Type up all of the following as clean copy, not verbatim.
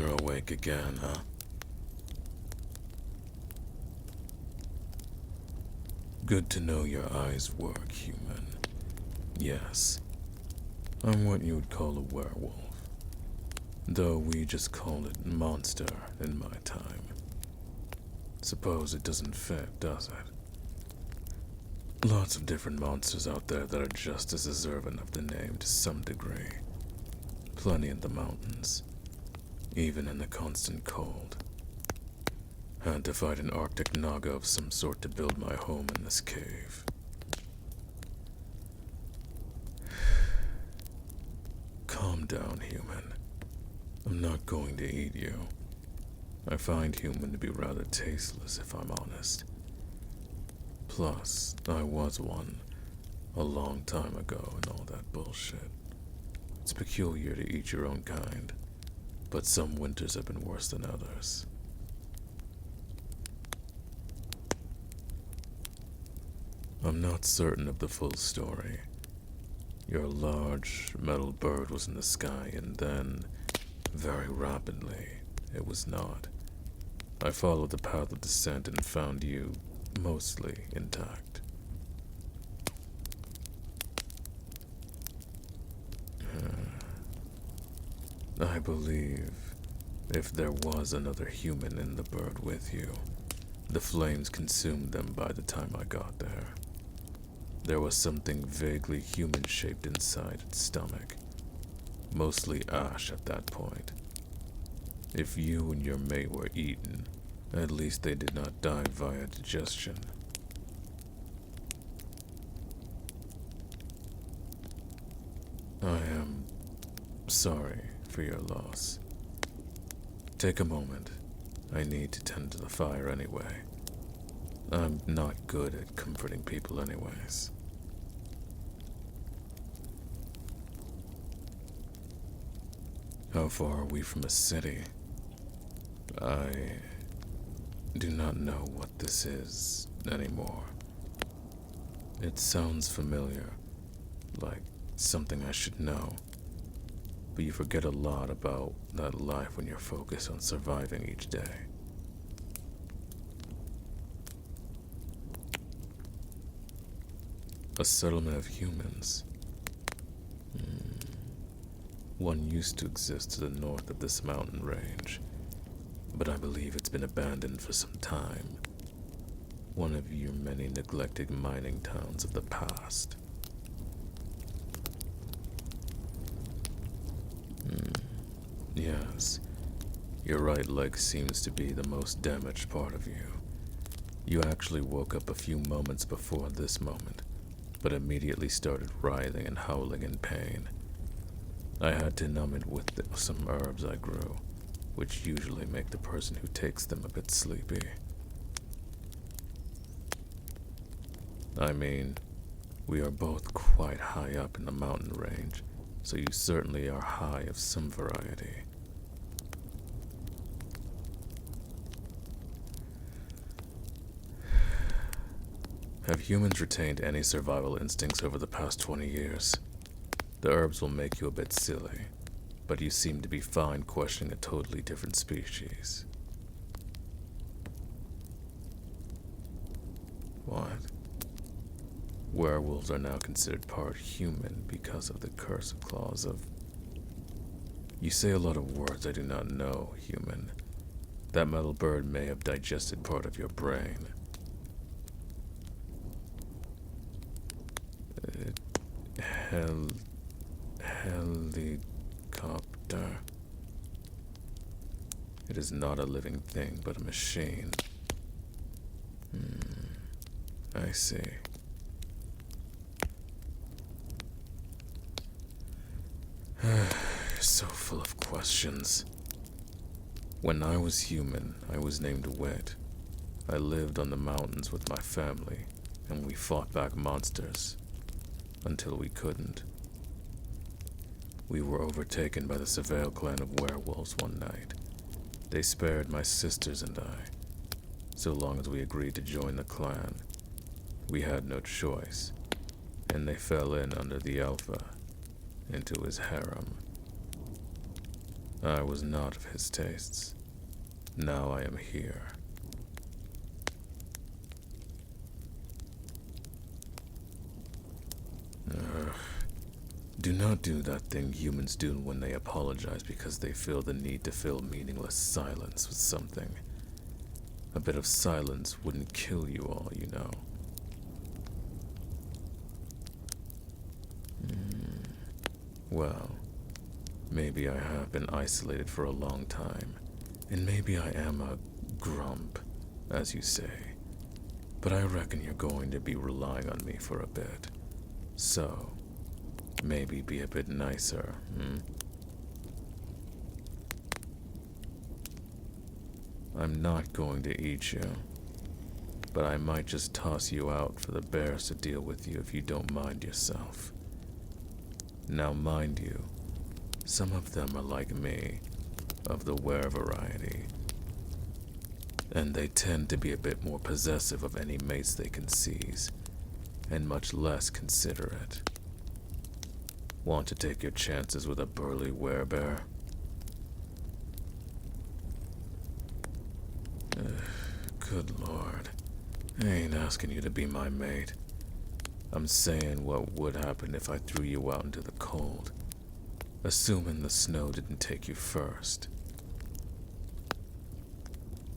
You're awake again, huh? Good to know your eyes work, human. Yes, I'm what you would call a werewolf, though we just call it monster in my time. Suppose it doesn't fit, does it? Lots of different monsters out there that are just as deserving of the name to some degree. Plenty in the mountains, even in the constant cold. Had to fight an Arctic naga of some sort to build my home in this cave. Calm down, human. I'm not going to eat you. I find human to be rather tasteless, if I'm honest. Plus, I was one a long time ago and all that bullshit. It's peculiar to eat your own kind, but some winters have been worse than others. I'm not certain of the full story. Your large metal bird was in the sky, and then, very rapidly, it was not. I followed the path of descent and found you mostly intact. I believe if there was another human in the bird with you, the flames consumed them by the time I got there. There was something vaguely human-shaped inside its stomach, mostly ash at that point. If you and your mate were eaten, at least they did not die via digestion. I am sorry for your loss. Take a moment. I need to tend to the fire anyway. I'm not good at comforting people anyways. How far are we from a city? I do not know what this is anymore. It sounds familiar, like something I should know. But you forget a lot about that life when you're focused on surviving each day. A settlement of humans. One used to exist to the north of this mountain range, but I believe it's been abandoned for some time. One of your many neglected mining towns of the past. Yes, your right leg seems to be the most damaged part of you. You actually woke up a few moments before this moment, but immediately started writhing and howling in pain. I had to numb it with some herbs I grew, which usually make the person who takes them a bit sleepy. I mean, we are both quite high up in the mountain range, so you certainly are high of some variety. Have humans retained any survival instincts over the past 20 years? The herbs will make you a bit silly, but you seem to be fine questioning a totally different species. What? Werewolves are now considered part human because of the curse clause of... You say a lot of words I do not know, human. That metal bird may have digested part of your brain. Helicopter. It is not a living thing, but a machine. I see. You're so full of questions. When I was human, I was named Wit. I lived on the mountains with my family, and we fought back monsters. Until we couldn't. We were overtaken by the Surveil clan of werewolves one night. They spared my sisters and I. So long as we agreed to join the clan, we had no choice, and they fell in under the Alpha, into his harem. I was not of his tastes. Now I am here. Ugh. Do not do that thing humans do when they apologize because they feel the need to fill meaningless silence with something. A bit of silence wouldn't kill you all, you know. Well, maybe I have been isolated for a long time, and maybe I am a grump, as you say. But I reckon you're going to be relying on me for a bit. So, maybe be a bit nicer, I'm not going to eat you, but I might just toss you out for the bears to deal with you if you don't mind yourself. Now, mind you, some of them are like me, of the were variety, and they tend to be a bit more possessive of any mates they can seize, and much less considerate. Want to take your chances with a burly werebear? Good lord, I ain't asking you to be my mate. I'm saying what would happen if I threw you out into the cold, assuming the snow didn't take you first.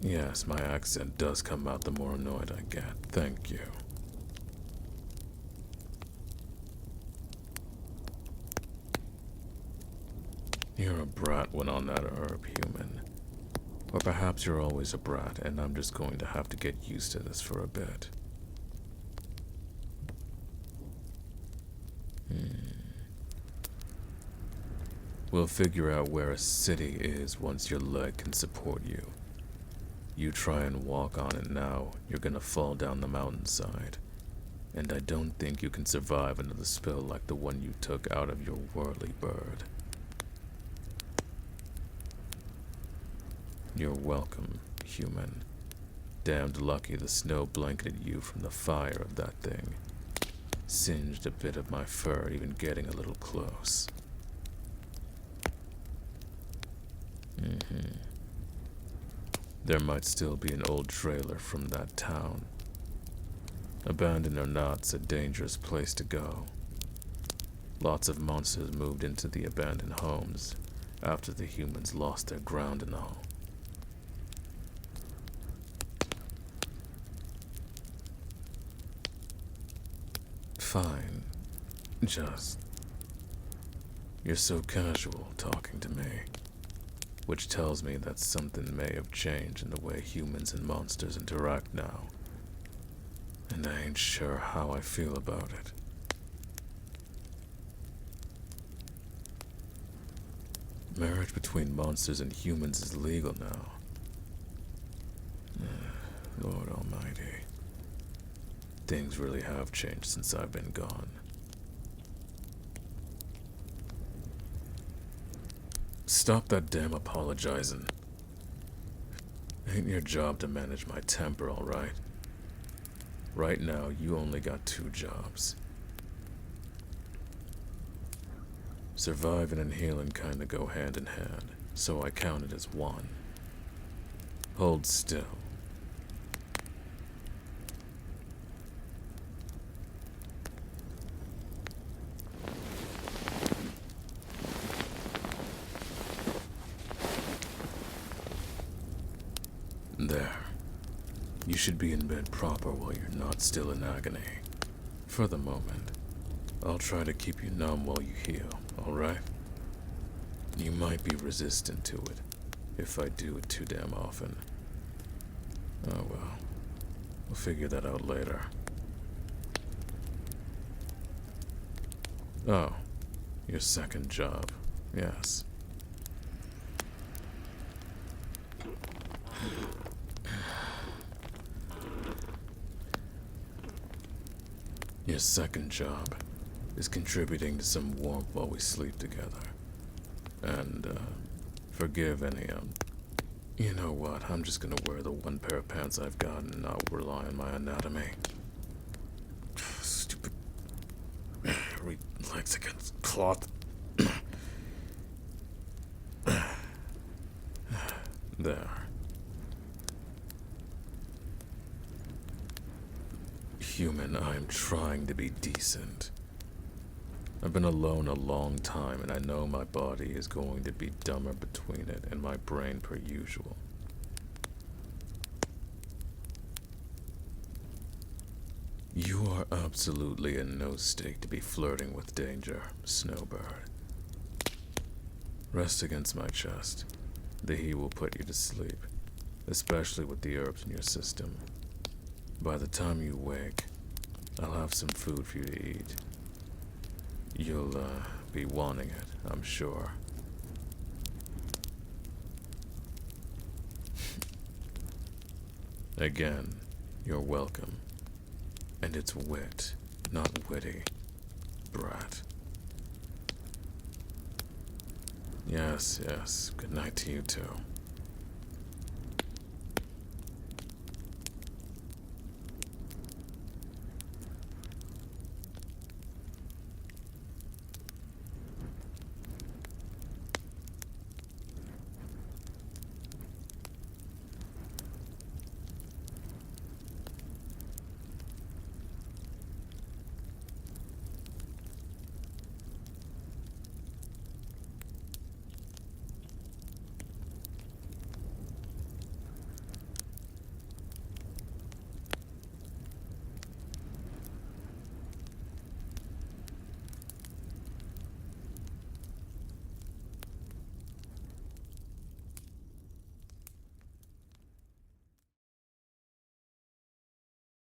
Yes, my accent does come out the more annoyed I get. Thank you. You're a brat when on that herb, human. Or perhaps you're always a brat, and I'm just going to have to get used to this for a bit. We'll figure out where a city is once your leg can support you. You try and walk on it now, you're gonna fall down the mountainside. And I don't think you can survive another spill like the one you took out of your whirly bird. You're welcome, human. Damned lucky the snow blanketed you from the fire of that thing. Singed a bit of my fur even getting a little close. There might still be an old trailer from that town. Abandoned or not, it's a dangerous place to go. Lots of monsters moved into the abandoned homes after the humans lost their ground and all. Fine. You're so casual talking to me. Which tells me that something may have changed in the way humans and monsters interact now. And I ain't sure how I feel about it. Marriage between monsters and humans is legal now. Lord Almighty. Things really have changed since I've been gone. Stop that damn apologizing. Ain't your job to manage my temper, all right? Right now, you only got 2 jobs. Surviving and healing kinda go hand in hand, so I count it as 1. Hold still. There. You should be in bed proper while you're not still in agony. For the moment. I'll try to keep you numb while you heal, alright? You might be resistant to it, if I do it too damn often. Oh well. We'll figure that out later. Oh. Your second job. Yes. Your second job is contributing to some warmth while we sleep together. And, forgive any, you know what, I'm just gonna wear the 1 pair of pants I've got and not rely on my anatomy. Stupid legs against cloth. There. Human, I'm trying to be decent. I've been alone a long time, and I know my body is going to be dumber between it and my brain per usual. You are absolutely in no state to be flirting with danger, Snowbird. Rest against my chest. The heat will put you to sleep, especially with the herbs in your system. By the time you wake, I'll have some food for you to eat. You'll, be wanting it, I'm sure. Again, you're welcome. And it's wit, not witty, brat. Yes, good night to you too.